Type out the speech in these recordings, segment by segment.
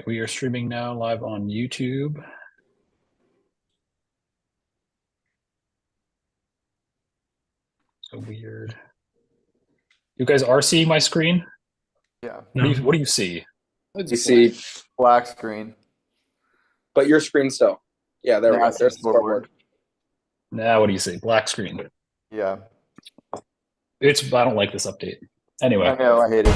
right, we are streaming now live on YouTube. So weird. You guys are seeing my screen? Yeah. What do you see? You see, Black screen. but your screen still. Yeah, there we Now go. I see There's the scoreboard. scoreboard. Now what do you see? Black screen. Yeah. I don't like this update. I Anyway, know, I hate it.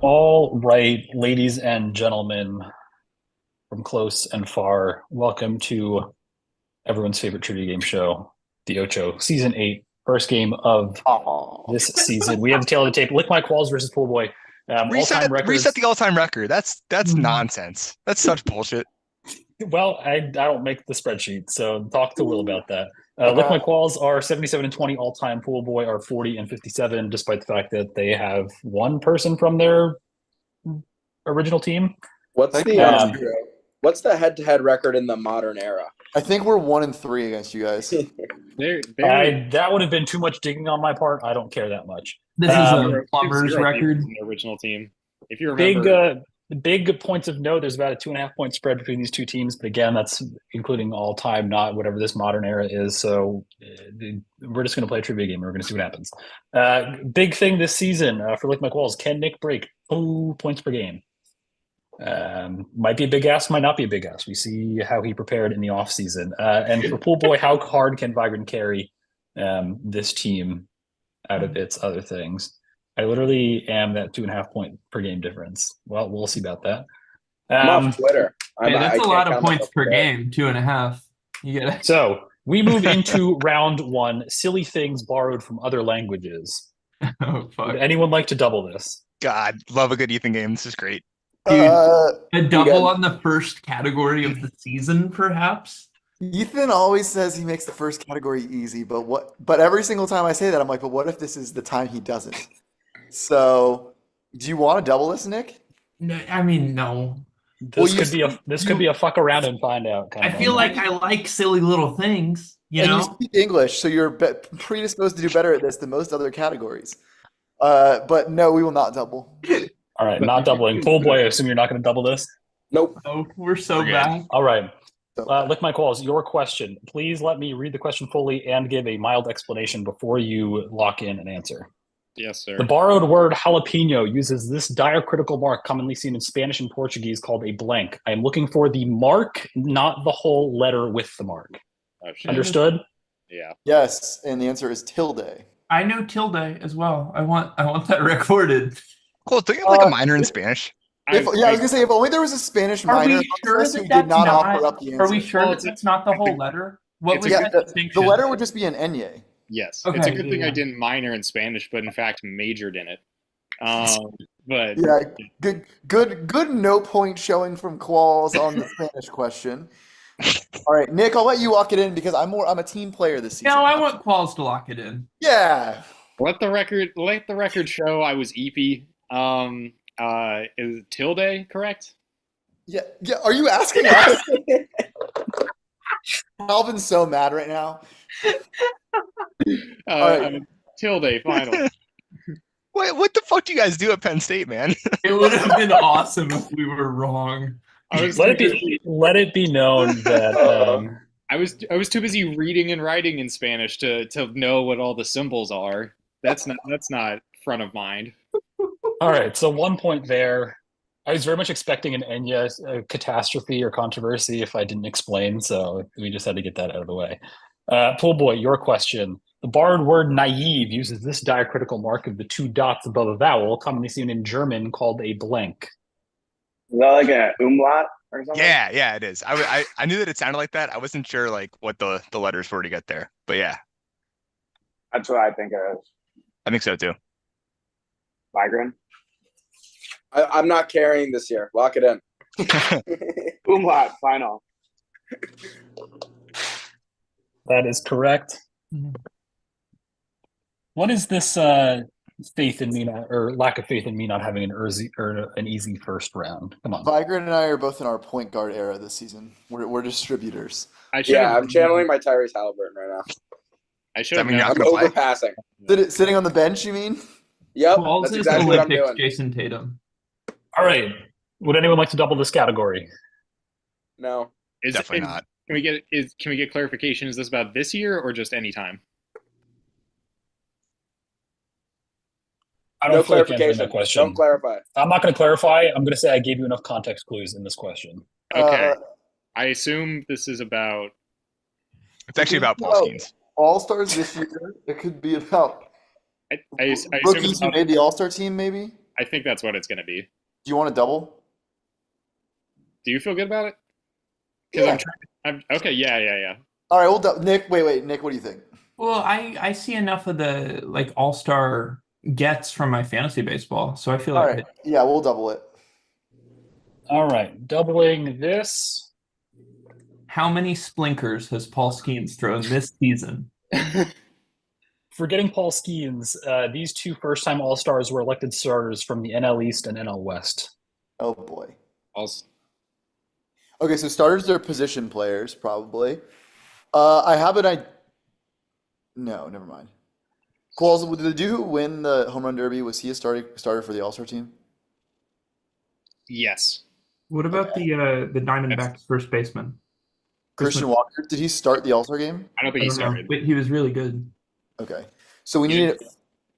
all right, ladies and gentlemen, from close and far, welcome to everyone's favorite trivia game show, the Ocho, Season 8, first game of this season. We have the tail of the tape. Lick My Qualls versus Pool Boy. All-time records. Reset the all-time record. That's nonsense. That's such bullshit. Well, I don't make the spreadsheet, so talk to Will about that. Lick My Qualls are 77 and 20 all-time. Pool Boy are 40 and 57, despite the fact that they have one person from their original team. What's the head-to-head record in the modern era? I think we're 1-3 against you guys. That would have been too much digging on my part. I don't care that much. This is a plumber's record. From the original team. If you remember, big points of note. There's about a 2.5 point spread between these two teams, but again, that's including all time, not whatever this modern era is. So we're just going to play a trivia game. And we're going to see what happens. Big thing this season for Lick My Qualls: can Nick break 2 points per game? Might be a big ask, might not be a big ask. We see how he prepared in the off season. And for Pool Boy, how hard can Vibrant carry this team out of its other things? I literally am that 2.5 point per game difference. Well, we'll see about that. I'm off Twitter. That's a lot of points per game, 2.5. You get it. So we move into round one. Silly things borrowed from other languages. Oh fuck! Would anyone like to double this? God, love a good Ethan game. This is great. Dude, a double on the first category of the season, perhaps. Ethan always says he makes the first category easy, but every single time I say that, I'm like, but what if this is the time he doesn't? So, do you want to double this, Nick? No, I mean, no. This could be a fuck around and find out. I feel like I like silly little things. You speak English, so you're predisposed to do better at this than most other categories. But no, we will not double. All right, not doubling. Pool Boy, I assume you're not going to double this? Nope. Oh, we're so bad. All right. Lick My Qualls, your question. Please let me read the question fully and give a mild explanation before you lock in an answer. Yes, sir. The borrowed word jalapeno uses this diacritical mark commonly seen in Spanish and Portuguese called a blank. I am looking for the mark, not the whole letter with the mark. Oh, shit. Understood? Yeah. Yes, and the answer is tilde. I know tilde as well. I want that recorded. Cool. Do you have like a minor in Spanish? I was gonna say if only there was a Spanish minor Sure who did not offer up the answer. Are we sure that that's not the whole letter? What was that the distinction? letter would just be an enye. Yes. Okay, it's a good thing yeah. I didn't minor in Spanish, but in fact majored in it. But Yeah, good no point showing from Qualls on the Spanish question. All right, Nick, I'll let you lock it in because I'm a team player this season. No, I want Qualls to lock it in. Yeah. let the record show I was EP. Is tilde correct? Yeah. Are you asking us? Alvin's so mad right now. Right. Tilde final. What the fuck do you guys do at Penn State, man? It would have been awesome if we were wrong. Let it be known that I was too busy reading and writing in Spanish to know what all the symbols are. That's not front of mind. All right, so 1 point there. I was very much expecting an Enya catastrophe or controversy if I didn't explain, so we just had to get that out of the way. Pool Boy, your question. The borrowed word naive uses this diacritical mark of the 2 dots above a vowel, commonly seen in German called a blank. Is that like an umlaut or something? Yeah, it is. I knew that it sounded like that. I wasn't sure like what the letters were to get there, but yeah, That's what I think it is. I think so too. Migrant? I'm not carrying this year. Lock it in. Umlaut, final. That is correct. What is this faith in me not, or lack of faith in me not having an easy first round. Come on. Vigrant and I are both in our point guard era this season. We're distributors. I should Yeah, have. I'm channeling my Tyrese Halliburton right now. I should That have mean you're known. not I'm gonna play? overpassing. Sitting on the bench, you mean? Yep, Qualls that's is exactly what I'm Olympics doing. Jason Tatum. All right. Would anyone like to double this category? No. Definitely not. Can we get clarification? Is this about this year or just any time? I No don't feel like answering clarification. that question. Don't clarify. I'm not going to clarify. I'm going to say I gave you enough context clues in this question. Okay. Uh, I assume this is about. It's actually about Paul Oh. Skeens. All-Stars this year. It could be about I assume it's rookies who about, made the All-Star team, maybe? I think that's what it's going to be. Do you want to double? Do you feel good about it? Because Yeah. okay. Yeah. All right, we'll Nick, wait. Nick, what do you think? Well, I see enough of the like all-star gets from my fantasy baseball, so I feel All like right. Yeah, we'll double it. All right. Doubling this. how many splinkers has Paul Skeens thrown this season? Forgetting Paul Skeens, these two first-time All-Stars were elected starters from the NL East and NL West. Oh, boy. Okay, so starters are position players, probably. I have an No, never mind. Qualls, did the dude who win the home run derby, was he a starter for the All-Star team? Yes. What about the Diamondbacks first baseman? Christian Walker, did he start the All-Star game? I don't think I he don't know, started. but he was really good. Okay. So we need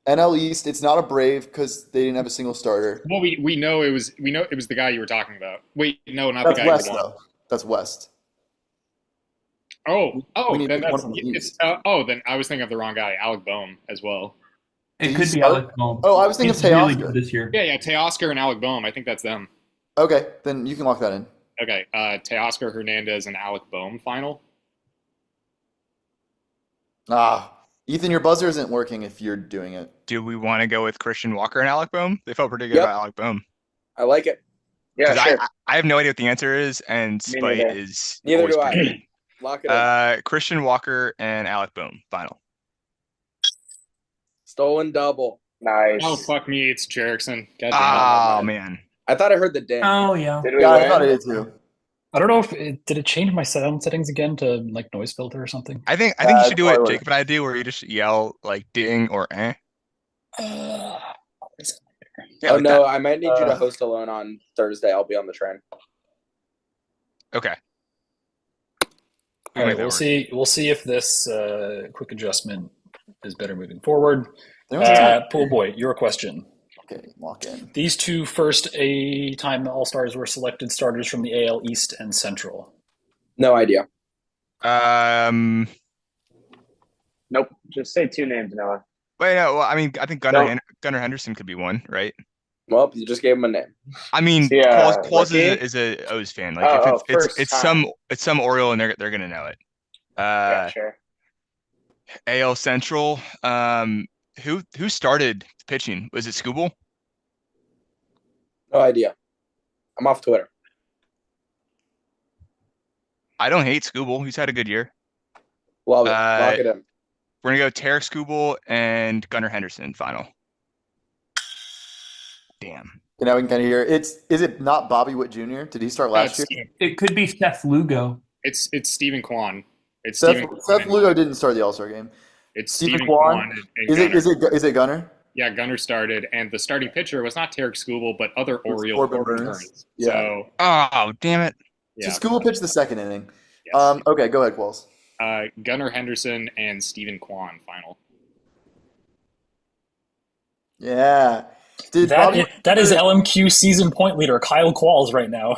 NL East. It's not a Brave because they didn't have a single starter. Well, we know it was the guy you were talking about. Wait, no, not That's the guy West, who won. though. That's West. Oh, We need then one that's from the it's. East. Then I was thinking of the wrong guy, Alec Boehm as well. It Did could he be start? Alex Bohm. Oh, I was thinking He's of really Teoscar. good this year. Yeah, Teoscar and Alec Boehm. I think that's them. Okay, then you can lock that in. Okay, Teoscar Hernandez and Alec Boehm final. Ethan, your buzzer isn't working if you're doing it. Do we want to go with Christian Walker and Alec Boehm? They felt pretty good Yep. about Alec Boehm. I like it. Yeah, 'Cause sure. I have no idea what the answer is, and Me Spite neither. is Neither always do I. pretty good. Lock it in. Christian Walker and Alec Boehm final. Stolen double. Nice. Oh fuck me, it's Jerickson. God damn Oh man. man. I thought I heard the ding. Oh yeah. Did we Yeah, I win? thought it did too. I don't know if did it change my sound settings again to like noise filter or something. I think you should do probably what what- Jacob and I do, where you just yell like ding or eh. Uh, Yeah, Oh like no, that. I might need you to host alone on Thursday. I'll be on the train. Okay. all right, Make that we'll work. see. We'll see if this quick adjustment is better moving forward. There was a time. Pool boy, your question. Okay, lock in. These two first A-time All-Stars were selected starters from the AL East and Central. No idea. Nope. Just say two names, Noah. Wait, no. Well, I mean, I think No. Gunnar Henderson could be one, right? Well, you just gave him a name. I mean, Yeah, Qualls rookie? is a O's fan. Like, Oh, if it's first time. it's some Oriole, and they're gonna know it. Yeah, sure. AL Central. Who started pitching? Was it Scooble? No idea. I'm off Twitter. I don't hate Scooble. He's had a good year. Love it. Lock it in. We're gonna go Tarek Scooble and Gunnar Henderson final. Damn. Now we can kind of hear. Is it not Bobby Witt Jr.? Did he start last year? It could be Seth Lugo. It's Stephen Kwan. It's Seth Stephen Kwan. Lugo didn't start the All-Star game. It's Stephen Stephen Kwan? Kwan and Gunnar. Is it Gunnar? Yeah, Gunnar started, and the starting pitcher was not Tarek Scooble, but other was Oriole Corbin Corbin Burns. Burns. Yeah. So Oh, damn it. yeah, So School pitched the second inning. yes. Okay, go ahead, Qualls. Gunnar Henderson and Stephen Kwan final. Yeah. Did Bobby? That is LMQ season point leader Kyle Qualls right now.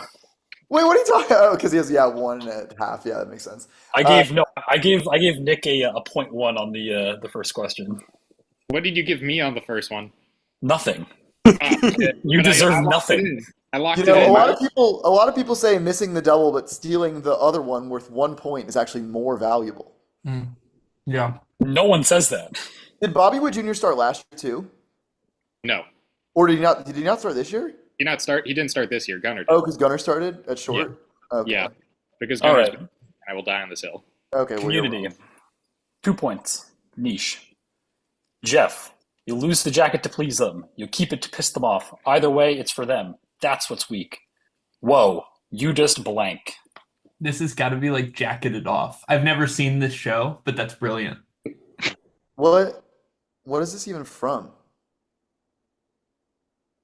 Wait, what are you talking? Oh, because he has 1.5. Yeah, that makes sense. I gave Nick a 0.1 on the first question. What did you give me on the first one? Nothing. You You deserve nothing. I locked You it know, in. a lot of people say missing the double, but stealing the other one worth 1 point is actually more valuable. Yeah. No one says that. Did Bobby Witt Jr. start last year too, No, or did he not? Did he not start this year? he didn't start this year. Gunnar did. Oh, because Gunnar started at short. Okay. Yeah, because All Gunnar's. right. I will die on this hill. Okay. Well, you're Community. wrong. 2 points. Niche. Jeff, You lose the jacket to please them. You keep it to piss them off. Either way, it's for them. That's what's weak. Whoa, you just blank. This has got to be like Jacketed Off. I've never seen this show, but that's brilliant. What is this even from?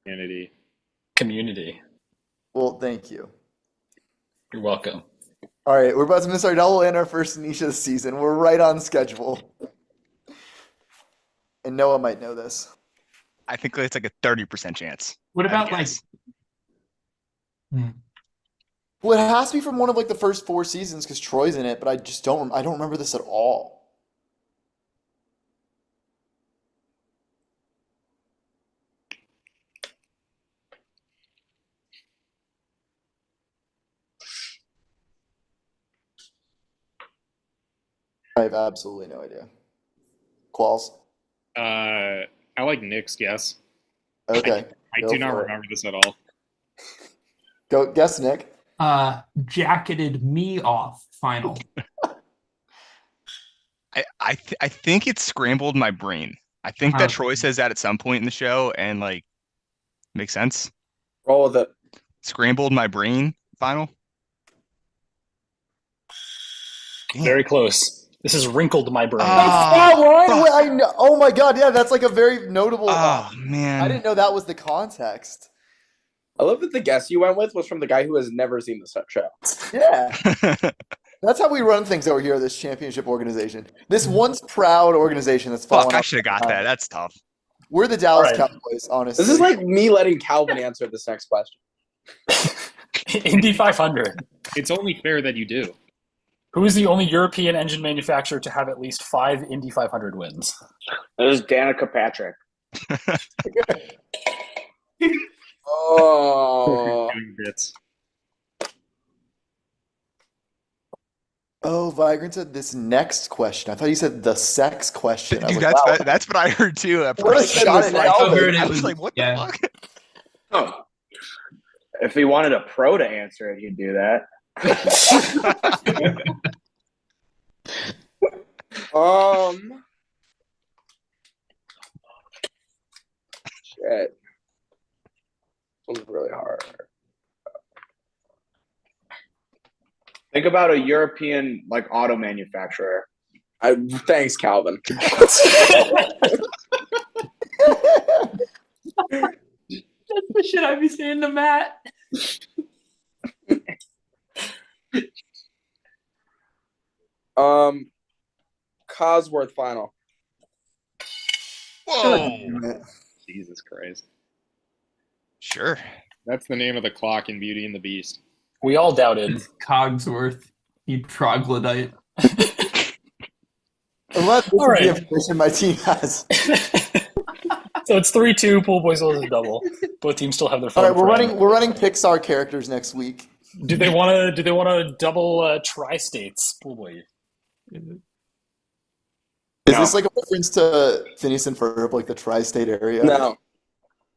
Community. Community. Well, thank you. You're welcome. All right, we're about to miss our double and our first niche of the season. We're right on schedule. And Noah might know this. I think it's like a 30% chance. What I'd about like? guess. Well, it has to be from one of like the first 4 seasons because Troy's in it, but I don't remember this at all. I have absolutely no idea. Qualls? I like Nick's guess. Okay. I Go do not for it. remember this at all. Go guess, Nick. Jacketed Me Off final. I think it scrambled my brain. I think that Troy says that at some point in the show, and like, makes sense. Roll with it. Scrambled my brain final. Damn. Very close. This has wrinkled my brain. That one? Wait, I know. Oh my God, yeah, that's like a very notable. Oh I man. didn't know that was the context. I love that the guess you went with was from the guy who has never seen the show. Yeah. That's how we run things over here at this championship organization. This once proud organization that's fallen Fuck, I off. should have got that. That's tough. We're the Dallas All right. Cowboys, honestly. This is like me letting Calvin answer this next question. Indy 500. It's only fair that you do. Who is the only European engine manufacturer to have at least 5 Indy 500 wins? There's Danica Patrick. Oh. Doing bits. Oh, Vigrant said this next question. I thought you said the sex question. I was Dude, like, wow. that's what I heard too. At What a first. shot at Calvin. I was like, what the fuck? Oh. If he wanted a pro to answer it, he'd do that. Shit. This one's really hard. Think about a European like auto manufacturer. Thanks, Calvin. That's the shit I'd be saying to Matt. Cosworth final. Whoa. Jesus Christ. Sure. That's the name of the clock in Beauty and the Beast. We all doubted. Cogsworth, you troglodyte. Unless this All is right. the information my team has. So it's 3-2. Pool boys lose a double. Both teams still have their All fun. right, we're running Pixar characters next week. Do they want to double tri-states? Pool boy. Is No. this like a reference to Phineas and Ferb, like the tri-state area? No.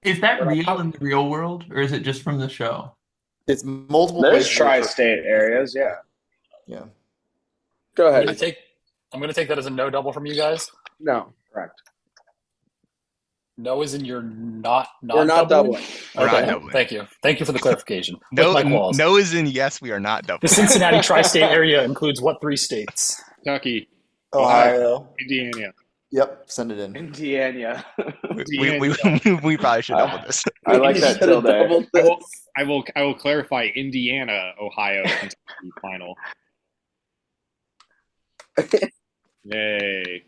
Is that real in the real world, or is it just from the show? It's multiple There's places. tri-state areas, yeah. Yeah. Go I'm ahead. gonna take that as a no double from you guys. No. Correct. No is in you're not We're not doubling. We're not Okay, doubling. Thank you for the clarification. No, With my Qualls. no is in yes, we are not double. The Cincinnati tri-state area includes what 3 states? Kentucky, Ohio. Indiana. Yep, send it in. Indiana. We probably should double this. I like that till there. Double this. I will clarify Indiana, Ohio, Kentucky final. Yay.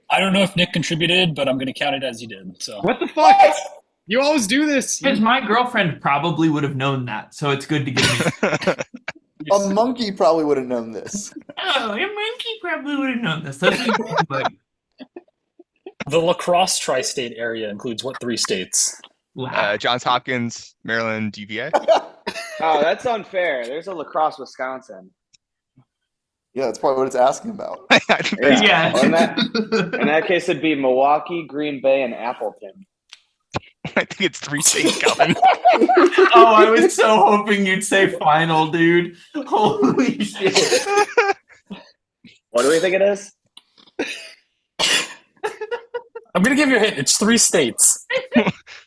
I don't know if Nick contributed, but I'm going to count it as he did. So What the fuck? You always do this. Because my girlfriend probably would have known that, so it's good to give me. A monkey probably would have known this. Oh, your monkey probably would have known this. That's like, the lacrosse tri-state area includes what 3 states? Johns Hopkins, Maryland, UVA. Oh, that's unfair. There's a lacrosse, Wisconsin. Yeah, that's probably what it's asking about. yeah. Well, in that case, it'd be Milwaukee, Green Bay, and Appleton. I think it's 3 states, Calvin. Oh, I was so hoping you'd say final, dude. Holy shit. What do we think it is? I'm gonna give you a hint. It's 3 states.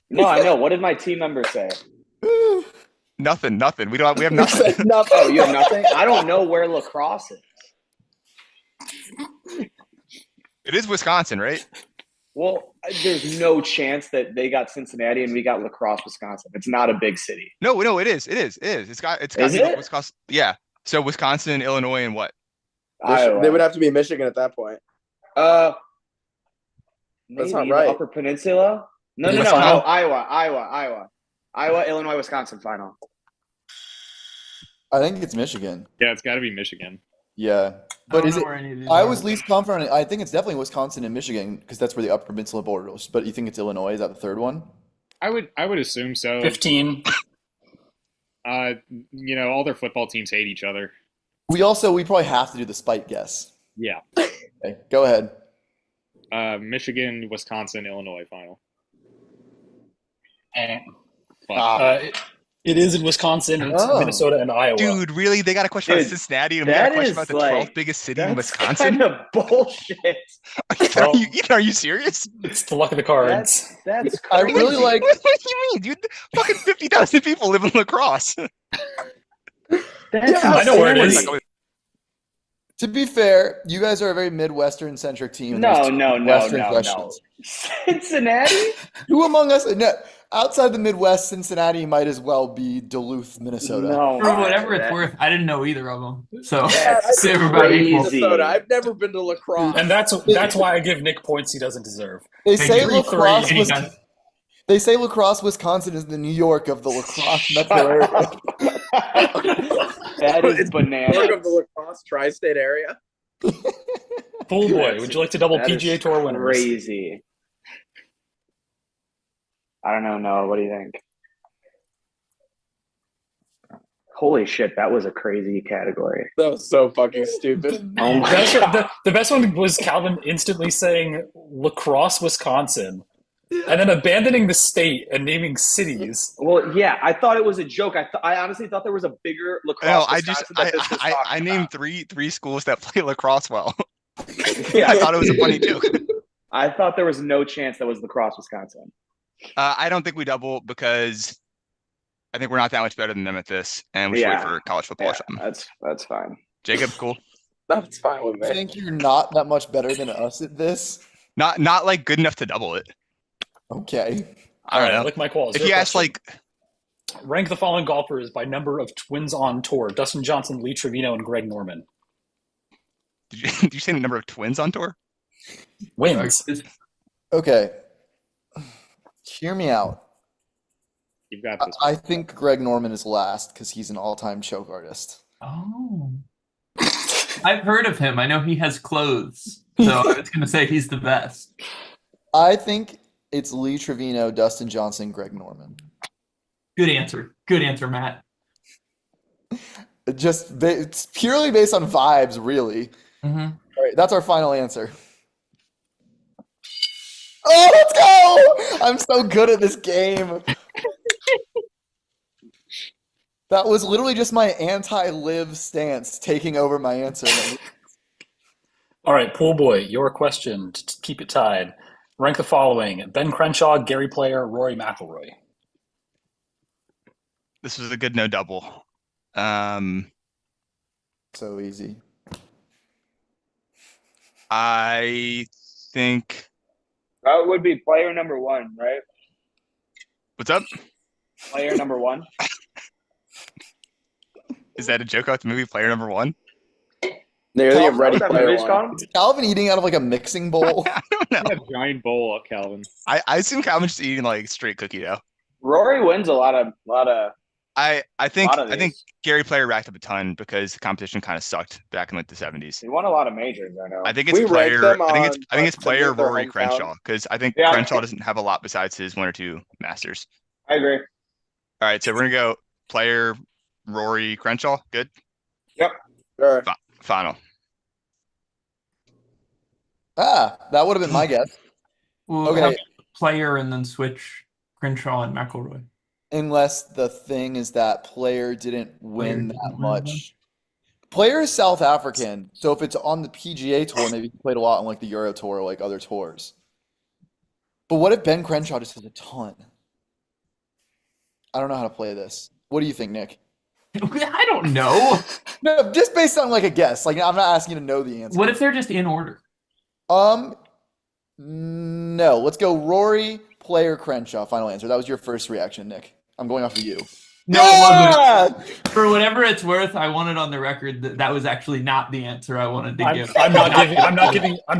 No, I know. What did my team member say? Nothing. We have nothing. Nothing. Oh, you have nothing? I don't know where lacrosse is. It is Wisconsin, right? Well, there's no chance that they got Cincinnati and we got Lacrosse, Wisconsin. It's not a big city. No, it is. It's got Is to be it? Wisconsin. Yeah. So Wisconsin, Illinois, and what? Iowa. They would have to be Michigan at that point. Maybe not the right. Upper Peninsula? No. Iowa. Illinois, Wisconsin final. I think it's Michigan. Yeah, it's got to be Michigan. Yeah. I But don't is know it? where any of these I are. was least confident. I think it's definitely Wisconsin and Michigan because that's where the Upper Peninsula borders. But you think it's Illinois? Is that the third one? I would assume so. 15. All their football teams hate each other. We probably have to do the spite guess. Yeah. Okay, go ahead. Michigan, Wisconsin, Illinois final. Eh. Fuck. It is in Wisconsin, and it's Oh. Minnesota and Iowa. Dude, really? They got a question about Dude, Cincinnati, and we got a that question is about the like- 12th biggest city in That's Wisconsin? kind of bullshit. Are you serious? It's the luck of the cards. That's I crazy. really like. What do you mean, dude? Fucking 50,000 people live in lacrosse. That's I know where it is. insanity. To be fair, you guys are a very Midwestern centric team. and there's No, two no, Western no. questions. Cincinnati? Who among us? No, outside the Midwest, Cincinnati might as well be Duluth, Minnesota. No. For whatever it's that- worth, I didn't know either of them. So That's say everybody equal. crazy. Minnesota. I've never been to lacrosse. And that's why I give Nick points he doesn't deserve. They Hey, say three, lacrosse three, was. anytime. They say lacrosse, Wisconsin is the New York of the lacrosse metro area. That is It's bananas. Part of the lacrosse tri-state area. Pool boy, would you like to double That PGA is Tour winners? Crazy. I don't know, Noah. What do you think? Holy shit, that was a crazy category. That was so fucking stupid. Oh my god. The best one was Calvin instantly saying lacrosse, Wisconsin, and then abandoning the state and naming cities. Well, yeah, I thought it was a joke. I honestly thought there was a bigger No, lacrosse. I Wisconsin that this was I talking named about. three schools that play lacrosse well. Yeah. I thought it was a funny joke. I thought there was no chance that was lacrosse, Wisconsin. I don't think we double because I think we're not that much better than them at this, and we should wait Yeah. for college football or Yeah, something. that's fine. Jacob, cool. That's fine with I me. think you're not that much better than us at this. Not like good enough to double it. Okay. I don't know. Like my Qualls. If your you ask question. like, Rank the following golfers by number of twins on tour: Dustin Johnson, Lee Trevino, and Greg Norman. did you say the number of twins on tour? Wins. Okay. Hear me out. You've got this. I think Greg Norman is last because he's an all-time choke artist. Oh. I've heard of him. I know he has clothes. So I was going to say he's the best. I think it's Lee Trevino, Dustin Johnson, Greg Norman. Good answer. Good answer, Matt. It's purely based on vibes, really. Mm-hmm. All right, that's our final answer. Oh, let's go! I'm so good at this game. That was literally just my anti-live stance taking over my answer. All right, Pool Boy, your question to keep it tied. Rank the following: Ben Crenshaw, Gary Player, Rory McIlroy. This was a good no double. So easy. I think. That would be player number one, right? What's up? Player number one. Is that a joke about the movie Player Number One? They're thinking Calvin, of Ready What's that Player movie's One. called? Is Calvin eating out of like a mixing bowl? I don't know. A giant bowl up, Calvin. I assume Calvin's just eating like straight cookie dough. Rory wins a lot of. I think Lot of I think these. Gary Player racked up a ton because the competition kind of sucked back in like the 70s. He won a lot of majors. I know. I think it's We ranked player. them I think on it's player their Rory hometown. Crenshaw because I think Yeah. Crenshaw doesn't have a lot besides his 1 or 2 Masters. I agree. All right, so we're gonna go player Rory Crenshaw. Good. Sure. Final. That would have been my guess. We'll Okay. have player and then switch Crenshaw and McElroy. Unless the thing is that player didn't win Player that didn't win much. Player is South African, so if it's on the PGA tour, maybe he played a lot on like the Euro tour or like other tours. But what if Ben Crenshaw just has a ton? I don't know how to play this. What do you think, Nick? I don't know. No, just based on like a guess. Like I'm not asking you to know the answer. What if they're just in order? No. Let's go Rory, Player, Crenshaw. Final answer. That was your first reaction, Nick. I'm going off of you. No, it wasn't. For whatever it's worth, I wanted on the record that that was actually not the answer I wanted to give. I'm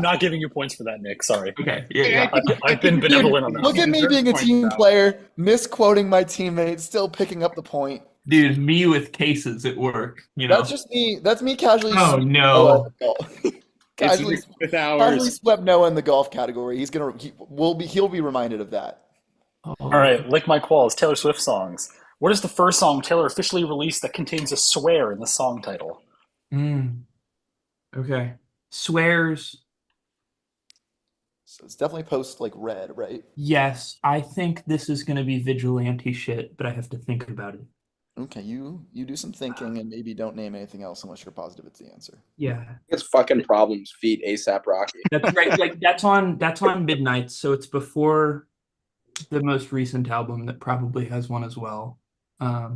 not giving you points for that, Nick. Sorry. Okay. Yeah. I've been benevolent on that. Look at me being a team player, misquoting my teammates, still picking up the point. Dude, me with cases at work. You know. That's just me. That's me casually. Oh no. Casually, with casually ours. swept Noah in the golf category. He'll be reminded of that. All right, lick my qualls. Taylor Swift songs. What is the first song Taylor officially released that contains a swear in the song title? Okay. Swears. So it's definitely post like red, right? Yes, I think this is going to be vigilante shit, but I have to think about it. Okay, you do some thinking and maybe don't name anything else unless you're positive it's the answer. Yeah, It's fucking Problems feat ASAP Rocky. that's right. Like that's on Midnight, so it's before the most recent album that probably has one as well. I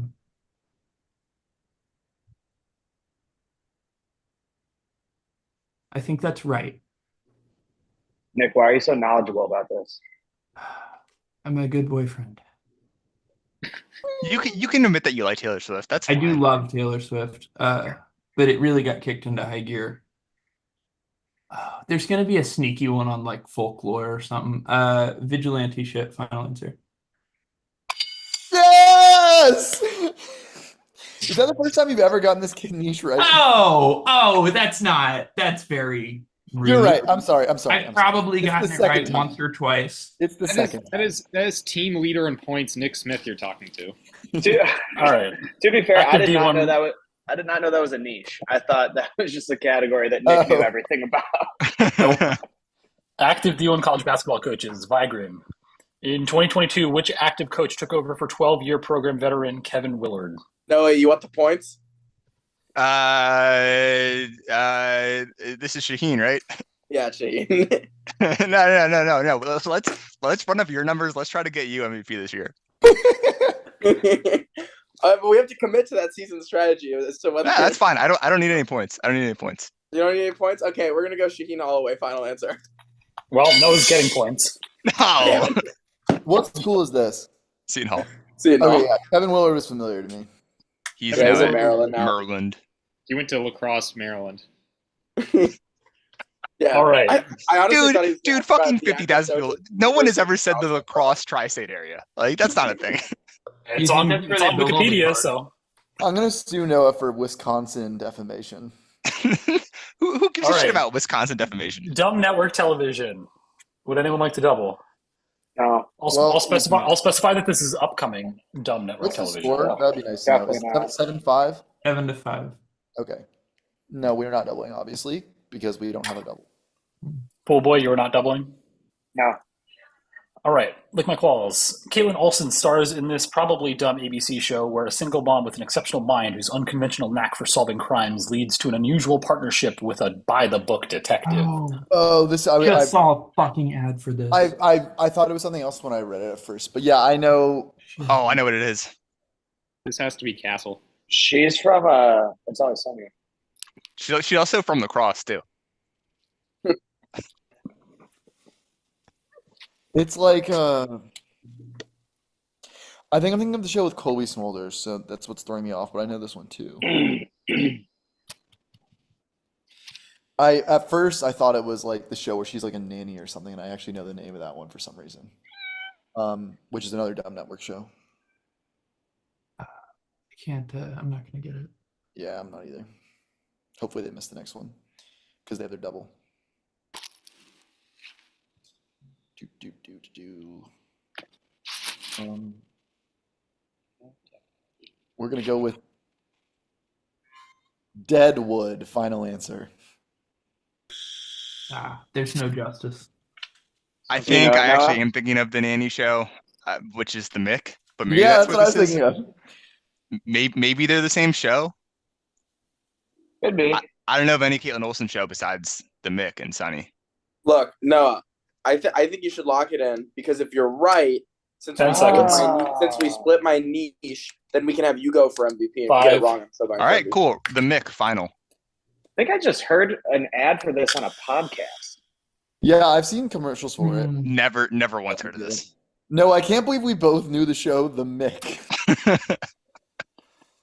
think that's right. Nick, why are you so knowledgeable about this? I'm a good boyfriend. You can admit that you like Taylor Swift. That's I fine. do love Taylor Swift, but it really got kicked into high gear. There's gonna be a sneaky one on like folklore or something. Vigilante shit. Final answer. Yes! Is that the first time you've ever gotten this niche right? Oh, that's very rude. You're right. I'm sorry. I've probably gotten it right once or twice. It's the second time. That is team leader in points, Nick Smith. You're talking to. All right. To be fair, Active I did not D1. know that was. I did not know that was a niche. I thought that was just a category that Nick knew everything about. Active D1 college basketball coaches, Vigran. In 2022, which active coach took over for 12-year program veteran Kevin Willard? No, you want the points? This is Shaheen, right? Yeah, Shane. No. Let's run up your numbers. Let's try to get you MVP this year. But we have to commit to that season strategy. So whether That's fine. I don't need any points. I don't need any points. You don't need any points? Okay, we're gonna go Shaheen Holloway. Final answer. Well, Noah's getting points. No. What school is this? Seton Hall. See you Okay, yeah. Kevin Willard was familiar to me. He's Yeah, he's now in Maryland now. Maryland. He went to La Crosse, Maryland. Yeah. All right. I honestly thought he was Dude, talking about fucking the 50,000 active people. coach. No one has ever said the lacrosse tri-state area. Like, that's not a thing. It's on Wikipedia, so. I'm gonna sue Noah for Wisconsin defamation. Who gives All a shit right. about Wisconsin defamation? Dumb network television. Would anyone like to double? No, I'll specify that this is upcoming dumb network What's the television. score? That'd be nice to know. Definitely not. 7-5? 7-5. Okay. No, we're not doubling, obviously, because we don't have a double. Pool boy, you are not doubling? no. All right, lick my qualls. Caitlin Olsen stars in this probably dumb ABC show where a single mom with an exceptional mind whose unconventional knack for solving crimes leads to an unusual partnership with a by-the-book detective. Oh, this I Just saw a fucking ad for this. I thought it was something else when I read it at first, but yeah, I know. Oh, I know what it is. This has to be Castle. She's from It's Always Sunny. She also from lacrosse too. It's like I think I'm thinking of the show with Colby Smulders, so that's what's throwing me off. But I know this one too. At first I thought it was like the show where she's like a nanny or something, and I actually know the name of that one for some reason. Which is another dumb network show. I can't. I'm not gonna get it. Yeah, I'm not either. Hopefully they miss the next one because they have their double. We're gonna go with Deadwood. Final answer. There's no justice. I think know, I actually Noah? am thinking of the nanny show, which is the Mick. But maybe Yeah, that's that's what I was this thinking of. is. Maybe they're the same show. Could be. I don't know of any Caitlin Olsen show besides the Mick and Sunny. Look, Noah, I think you should lock it in because if you're right, since 10 we seconds. split my niche, then we can have you go for MVP. If you get 5. it wrong, I'm still going All for right, MVP. cool. The Mick final. I think I just heard an ad for this on a podcast. Yeah, I've seen commercials for it. Never once heard of this. No, I can't believe we both knew the show The Mick.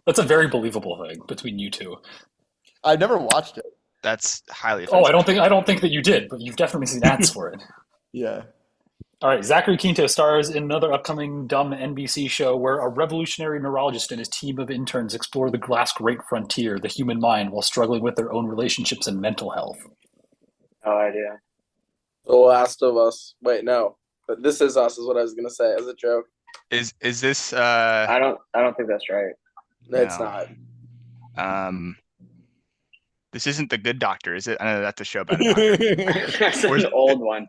That's a very believable thing between you two. I've never watched it. That's highly Oh, offensive. I don't think that you did, but you've definitely seen ads for it. Yeah. All right, Zachary Quinto stars in another upcoming dumb NBC show where a revolutionary neurologist and his team of interns explore the last great frontier, the human mind, while struggling with their own relationships and mental health. No idea. The Last of Us. Wait, no. But This Is Us is what I was gonna say as a joke. Is this I don't think that's right. It's No. not. This isn't The Good Doctor, is it? I know that's a show about a doctor. That's Where's- an old one.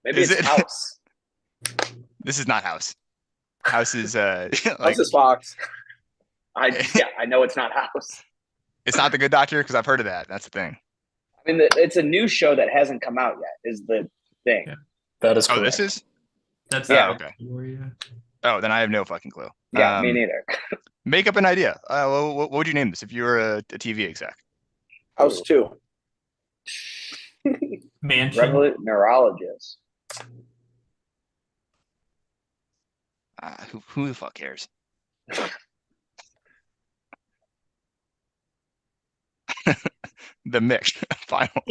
Maybe Is it's it? House. This is not House. House is like House is Fox. I know it's not House. it's not The Good Doctor because I've heard of that. That's the thing. I mean, it's a new show that hasn't come out yet. Is the thing. Yeah. That is Oh, correct. this is? That's Yeah. okay. Yeah. Oh, then I have no fucking clue. Yeah, me neither. Make up an idea. What would you name this if you were a TV exec? House 2. Mansion. Neurologist. Who the fuck cares? The Mick final.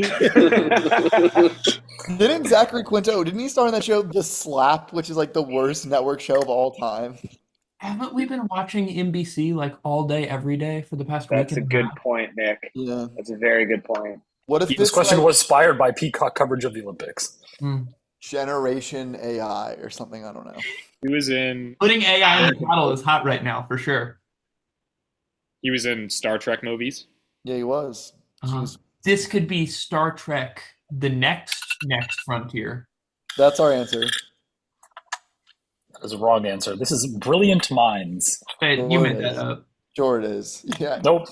Didn't Zachary Quinto, didn't he star in that show The Slap, which is like the worst network show of all time? Haven't we been watching NBC like all day, every day for the past week? That's a and good half? point, Nick. Yeah. That's a very good point. What if This this question like, was inspired by Peacock coverage of the Olympics. Generation AI or something? I don't know. He was in Putting AI in the bottle is hot right now for sure. Star Trek movies. Yeah, he was. He Uh-huh. was. This could be Star Trek: The Next Frontier. That's our answer. That is a wrong answer. This is Brilliant Minds. Hey, you made that up. Sure it is. Yeah. Nope.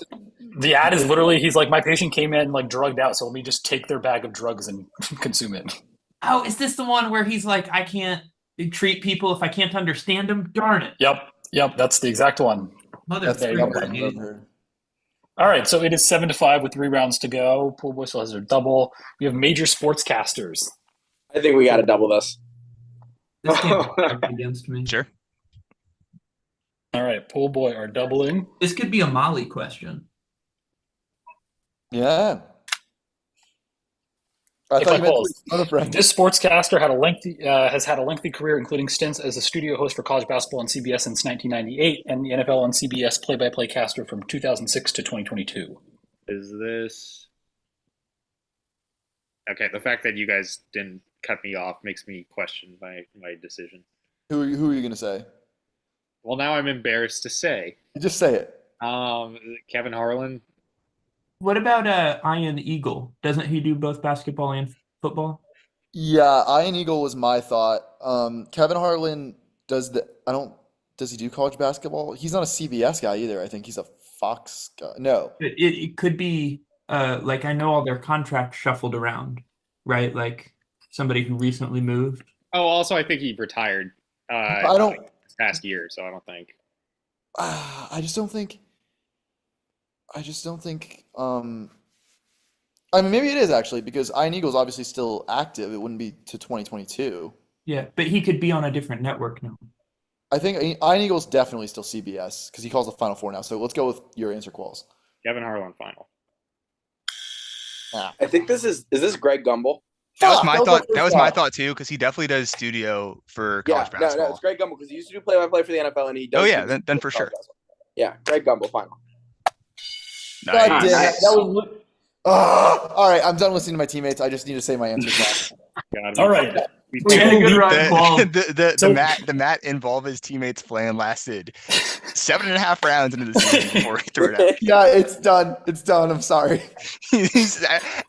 The ad is literally, he's like, my patient came in like drugged out, so let me just take their bag of drugs and consume it. Oh, is this the one where he's like, I can't treat people if I can't understand them? Darn it. Yep, that's the exact one. Mother That's There the you one go. I've never heard. All right, so it is 7-5 with 3 rounds to go. Pool Boy still has their double. We have major sportscasters. I think we got to double this. This game is against me. Sure. All right, Pool Boy are doubling. This could be a Molly question. Yeah. I If thought I you meant pause. another friend. This sportscaster has had a lengthy career, including stints as a studio host for college basketball on CBS since 1998, and the NFL on CBS play-by-play caster from 2006 to 2022. Is this okay? The fact that you guys didn't cut me off makes me question my decision. Who are you gonna say? Well, now I'm embarrassed to say. Just say it. Kevin Harlan. What about Ian Eagle? Doesn't he do both basketball and football? Yeah, Ian Eagle was my thought. Kevin Harlan does he do college basketball? He's not a CBS guy either. I think he's a Fox guy. No. It could be like I know all their contracts shuffled around, right? Like somebody who recently moved. Oh, also I think he retired. I don't This past year, so I don't think. I just don't think I mean maybe it is actually because Ian Eagle's obviously still active. It wouldn't be to 2022. Yeah, but he could be on a different network now. I think Ian Eagle's definitely still CBS because he calls the Final Four now. So let's go with your answer, Qualls. Kevin Harlan final. I think is this Greg Gumbel? That was Fuck, my that was thought. my That was first my thought. thought too, because he definitely does studio for Yeah, college no, basketball. it's Greg Gumbel because he used to do play-by-play for the NFL and he does. Oh yeah, do then for sure. college basketball. Yeah, Greg Gumbel final. God damn it. Nice. That was all right, I'm done listening to my teammates. I just need to say my answers now. God, All right. We had a good run, Paul. The Matt involve his teammates plan lasted 7.5 rounds into the season before he threw it out. Yeah, it's done. It's done. I'm sorry.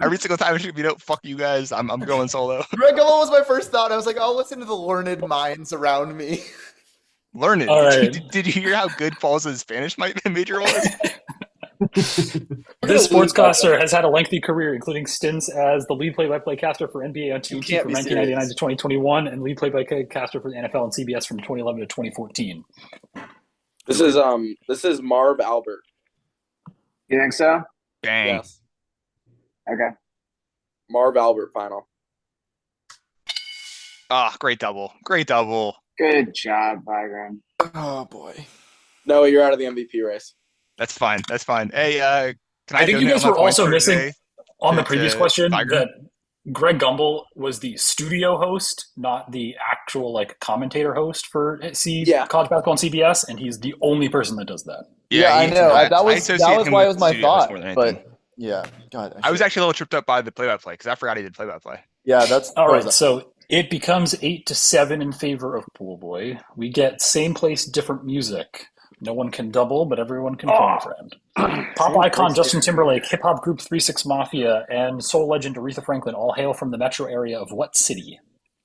Every single time it should be, no, fuck you guys. I'm going solo. Greg Gumbel was my first thought. I was like, I'll listen to the learned minds around me. Learn it. All Did, right. you, did you hear how good Paul's Spanish major was? This sportscaster has had a lengthy career, including stints as the lead play-by-play caster for NBA on You TNT can't from be 1999 serious. to 2021, and lead play-by-play caster for the NFL and CBS from 2011 to 2014. This is Marv Albert. You think so? Dang. Yes. Okay. Marv Albert final. Ah, great double. Great double. Good job, Vigram. Oh boy. No, you're out of the MVP race. That's fine. That's fine. Hey, can I I think you donate guys all my were points also for missing today on the to previous question Vigram? that Greg Gumbel was the studio host, not the actual like commentator host for college basketball on CBS, and he's the only person that does that. Yeah, I know. I that was associate him why it with was my studio host thought. more than anything. But yeah, God, I was actually a little tripped up by the play-by-play because I forgot he did play-by-play. Yeah, that's All that right. was- So it becomes 8-7 in favor of Pool Boy. We get same place, different music. No one can double, but everyone can phone a friend. Pop Same icon place, Justin different Timberlake, hip hop group 3-6 Mafia, and soul legend Aretha Franklin all hail from the metro area of what city?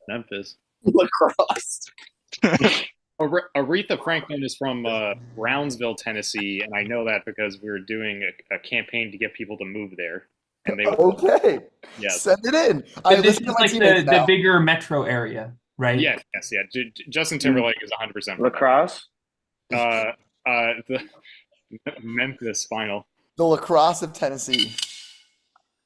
Memphis. Lacrosse. Aretha Franklin is from Brownsville, Tennessee, and I know that because we were doing a campaign to get people to move there. And they Okay. Yes. Send it in. But I this listen is to my like teammates the now. bigger metro area, right? Yes. Justin Timberlake is 100% from Lacrosse. the Memphis final. The lacrosse of Tennessee.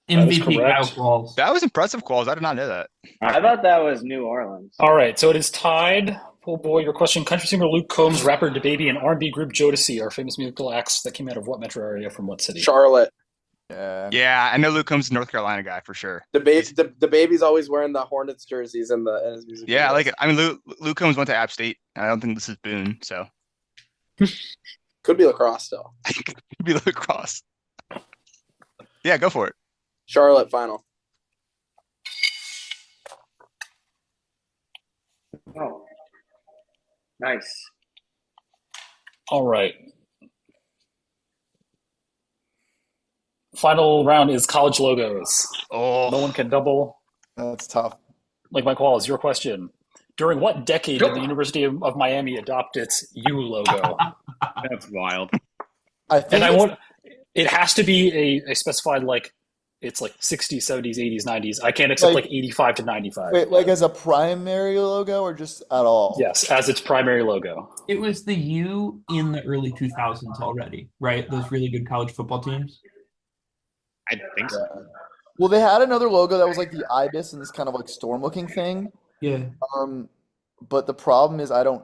That is MVP correct. Kyle Qualls. That was impressive, Qualls. I did not know that. I thought that was New Orleans. All right, so it is tied. Pool Boy, your question. Country singer Luke Combs, rapper DaBaby, and R&B group Jodeci are famous musical acts that came out of what metro area from what city? Charlotte. Yeah. Yeah, I know Luke Combs is a North Carolina guy for sure. The baby's always wearing the Hornets jerseys in his music. Yeah, I videos. like it. I mean, Luke Combs went to App State. I don't think this is Boone, so Could be lacrosse still. could be lacrosse. Yeah, go for it. Charlotte final. Oh, nice. All right. Final round is college logos. Oh, No one can double. That's tough. Like Mike Wallace, your question. During what decade did the University of Miami adopt its U logo? That's wild. I think And I it's- want it has to be a specified like it's like 60s, 70s, 80s, 90s. I can't accept Like- like 85 to 95. wait, like as a primary logo or just at all? Yes, as its primary logo. It was the U in the early 2000s already, right? Those really good college football teams. I think so. Well, they had another logo that was like the ibis and this kind of like storm looking thing. Yeah. But the problem is I don't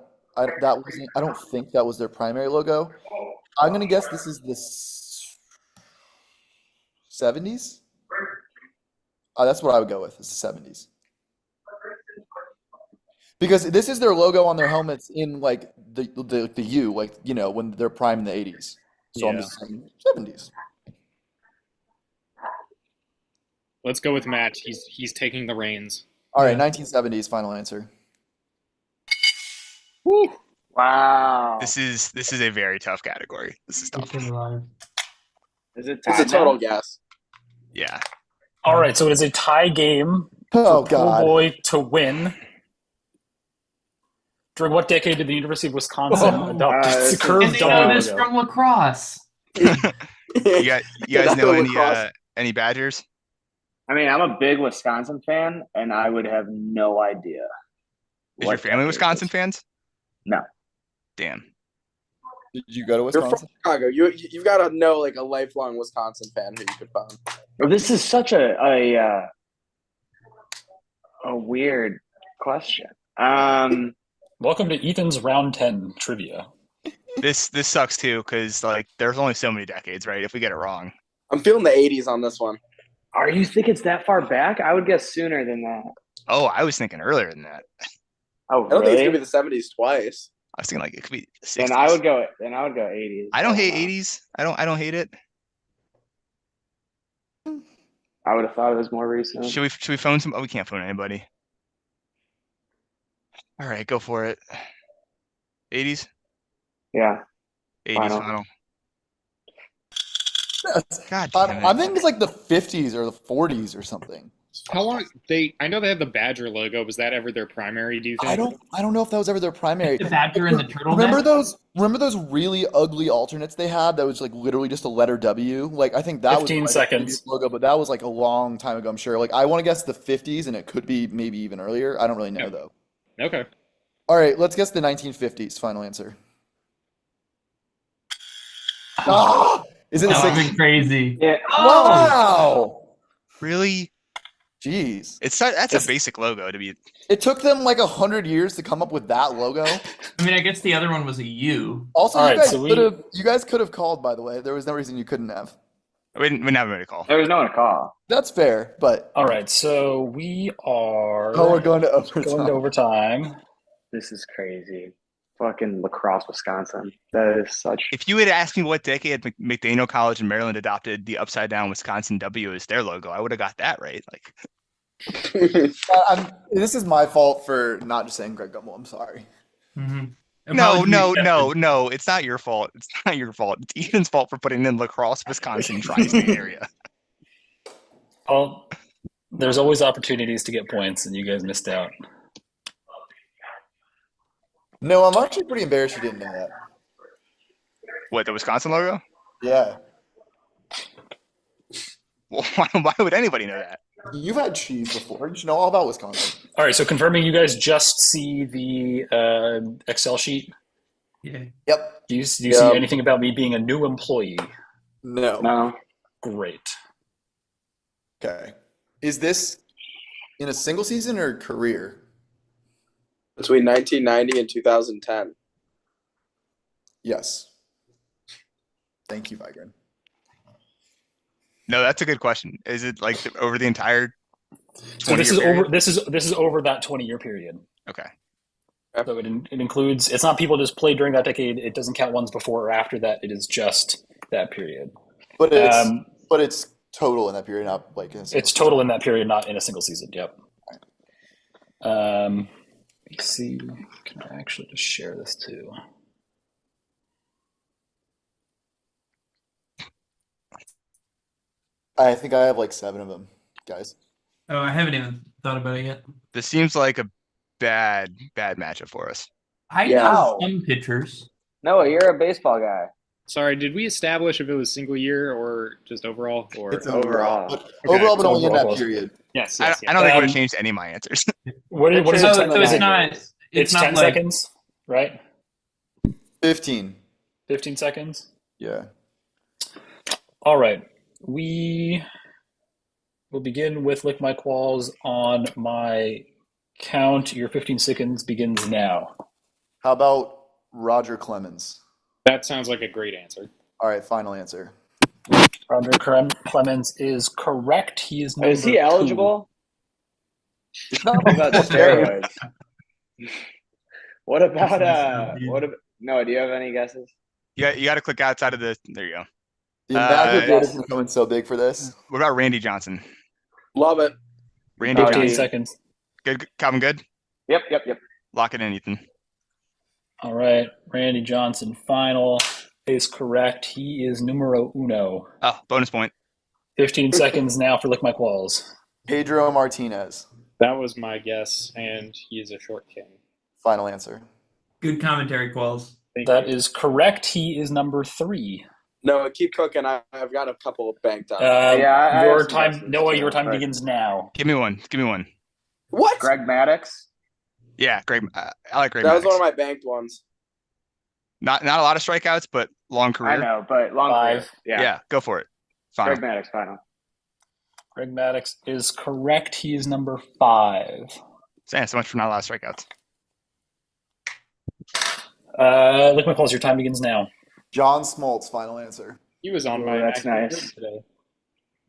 think that was their primary logo. I'm gonna guess this is the 70s. That's what I would go with. It's the 70s. Because this is their logo on their helmets in like the U, like when they're prime in the 80s. So I'm Yeah. just saying 70s. Let's go with Matt. He's taking the reins. All right, 1970s final answer. Wow. this is a very tough category. This is tough. It's alive. Is it It's a tied total now? guess. Yeah. All right, so it is a tie game Oh for Pool God. Boy to win. During what decade did the University of Wisconsin adopt its this is- curved And they double know this logo? from lacrosse. You guys That's know the any lacrosse. any Badgers? I mean, I'm a big Wisconsin fan, and I would have no idea. Is what your family decade Wisconsin this- fans? No. Damn. Did you go to You're from Wisconsin? Chicago. You've got to know like a lifelong Wisconsin fan who you could find. Well, this is such a weird question. Welcome to Ethan's round 10 trivia. This sucks too because like there's only so many decades, right? If we get it wrong. I'm feeling the 80s on this one. Are you think it's that far back? I would guess sooner than that. Oh, I was thinking earlier than that. Oh, I don't think it's really? gonna be the 70s twice. I was thinking like it could be the 60s. Then I would go. Then I would go 80s. I don't hate know. 80s. I don't hate it. I would have thought it was more recent. Should we phone some? Oh, we can't phone anybody. All right, go for it. 80s? Yeah. 80s Final. final. Yes. God damn it. I'm thinking it's like the 50s or the 40s or something. How long I know they have the Badger logo. Was that ever their primary, do you think? I don't know if that was ever their primary. The badger and the turtleneck. Remember those really ugly alternates they had that was like literally just a letter W? Like I think that was 15 like seconds. the previous logo, but that was like a long time ago, I'm sure. Like I want to guess the 50s and it could be maybe even earlier. I don't really know Yeah. though. Okay. All right, let's guess the 1950s. Final answer. Ah! Is it the That would 60s? be crazy. Yeah. Wow! Really? Jeez. That's a basic logo to be. It took them like 100 years to come up with that logo. I mean, I guess the other one was a U. Also, All you right, so guys could have called, by the way. There was no reason you couldn't have. We didn't have a call. There was no one to call. That's fair, but All right, so we are we're going to overtime. going to overtime. This is crazy. Fucking La Crosse, Wisconsin. That is such. If you had asked me what decade McDaniel College in Maryland adopted the upside down Wisconsin W as their logo, I would have got that right. Like, This is my fault for not just saying Greg Gumbel. I'm sorry. Mm-hmm. no. It's not your fault. It's not your fault. It's Ethan's fault for putting in La Crosse, Wisconsin, tri-state area. Well, there's always opportunities to get points, and you guys missed out. No, I'm actually pretty embarrassed you didn't know that. What, the Wisconsin logo? Yeah. Well, why would anybody know that? You've had cheese before. You should know all about Wisconsin. All right, so confirming you guys just see the Excel sheet. Yeah. Yep. Do you see anything about me being a new employee? No. No. Great. Okay. Is this in a single season or career? Between 1990 and 2010. Yes. Thank you, Vigran. No, that's a good question. Is it like over the entire So 20-year this is period? over. This is over that 20-year period. Okay. So it includes. It's not people just played during that decade. It doesn't count ones before or after that. It is just that period. But it's total in that period, not like in a single It's total in that period, not in a single season. Yep. Let's see. Can I actually just share this too? I think I have like 7 of them, guys. Oh, I haven't even thought about it yet. This seems like a bad matchup for us. I Yeah. know some pitchers. Noah, you're a baseball guy. Sorry, did we establish if it was single year or just overall? Or It's overall. But Okay, overall, but so only in that overall. period. yes, I yes, don't think it would have Um, changed any of my answers. What is So- it? so Is it's it- not. It's not 10 like seconds, right? 15. 15 seconds. Yeah. All right. We will begin with Lick My Qualls on my count. Your 15 seconds begins now. How about Roger Clemens? that sounds like a great answer. All right, final answer. Roger Clemens is correct. He is number Is he 2. eligible? It's not What about scary. steroids? What about Noah, do you have any guesses? You got to click outside of the. There you go. The imaginary Uh, data is becoming so big for this. What about Randy Johnson? Love it. Randy Oh, 15 yeah. Johnson. seconds. Good, Calvin. Good. Yep. Lock it in, Ethan. All right. Randy Johnson, final is correct. He is numero uno. Oh, bonus point. 15 seconds now for Lick My Qualls. Pedro Martinez. That was my guess, and he is a short king. Final answer. good commentary, Qualls. Thank That you. is correct. He is number 3. No, keep cooking. I've got a couple banked up. Yeah, I have Your some time, guesses, Noah. too, Your time but- begins now. Give me one. Give me one. What? Greg Maddox. Yeah, Greg. I like Greg. That was Maddux. one of my banked ones. Not a lot of strikeouts, but long career. I know, but long career. 5. Yeah. Go for it. Fine. Greg Maddox, final. Greg Maddox is correct. He is number 5. So much for not a lot of strikeouts. Lick My Qualls. Your time begins now. John Smoltz. Final answer. He was on Ooh, my that's National nice. Grid today.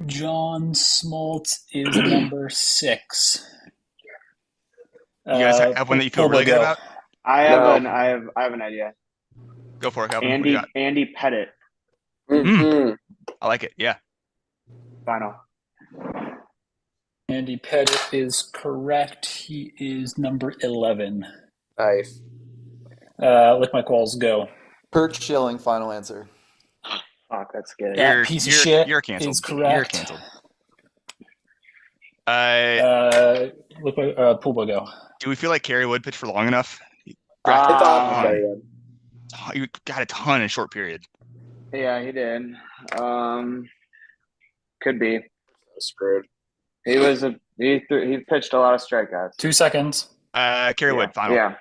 John Smoltz is number 6. You guys have one that you feel really good about? I have No. I have an idea. Go for it, Calvin. What do you got? Andy Pettit, Mhm. I like it. Yeah. final. Andy Pettit is correct. He is number 11. Nice. Lick My Qualls. Go. Kurt Schilling. Final answer. Fuck, that's good. Yeah. You're, piece of you're, shit You're canceled. is correct. You're canceled. Look, Pool Boy go. Do we feel like Kerry Wood pitched for long enough? It's Ah, awesome. You got a ton in a short period. yeah, he did. Could be. Screwed. He pitched a lot of strikeouts. 2 seconds. Kerry Wood, final. Yeah,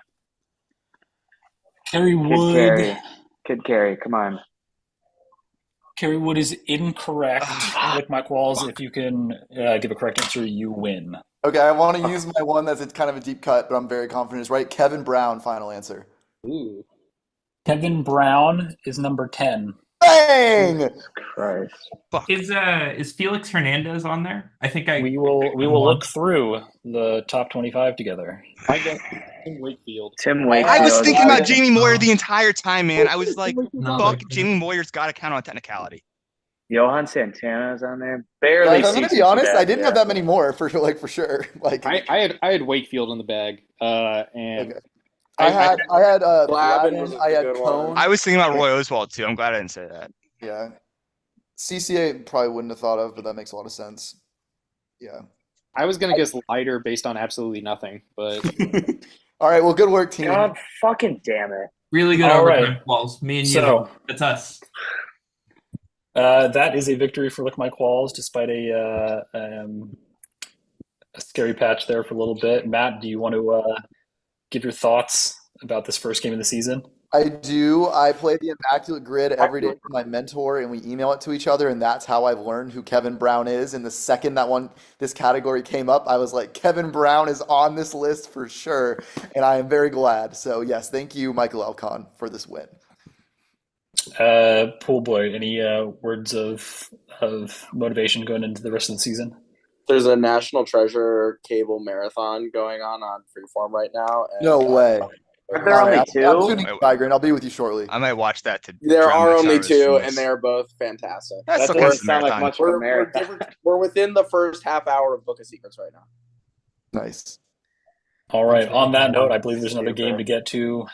Kerry Wood. Kid Carey, come on. Kerry Wood is incorrect. With my Qualls, if you can give a correct answer, you win. Okay, I want to use my one that's kind of a deep cut, but I'm very confident is right. Kevin Brown, final answer. Ooh. Kevin Brown is number 10. Bang! Christ. Is Felix Hernandez on there? I think We will look through the top 25 together. I guess Tim Wakefield. Tim Wakefield. I was thinking about Yeah. Jamie Moyer the entire time, man. I was like, No, fuck, like- Jamie Moyer's got to count on technicality. Johan Santana's on there. Barely. Guys, I'm gonna see be honest. I Cincinnati, didn't have that many more for sure. Like I had Wakefield in the bag. And okay. I had Glavine Glavine, was a I had good one. Cone. I was thinking about Roy Oswald too. I'm glad I didn't say that. Yeah. CCA probably wouldn't have thought of, but that makes a lot of sense. Yeah. I was gonna guess lighter based on absolutely nothing, but All right, well, good work, team. God fucking damn it. Really good All overtime right. Qualls. Me and you. So That's us. that is a victory for Lick My Qualls, despite a scary patch there for a little bit. Matt, do you want to give your thoughts about this first game of the season? I do. I play the Immaculate Grid every day with my mentor, and we email it to each other, and that's how I've learned who Kevin Brown is. And the second this category came up, I was like, Kevin Brown is on this list for sure, and I am very glad. So yes, thank you, Michael Elcon, for this win. Pool Boy, any words of motivation going into the rest of the season? There's a National Treasure cable marathon going on Freeform right now. And, No way. Aren't there only I'm two? tuning in, Migraine. I'll be with you shortly. I might watch that to. There drown are my only sorrows two, from and this. they are both fantastic. That That still doesn't counts as a sound like marathon. much of a We're marathon. we're within the first half hour of Book of Secrets right now. Nice. All right. On that note, I believe there's another game Super. to get to.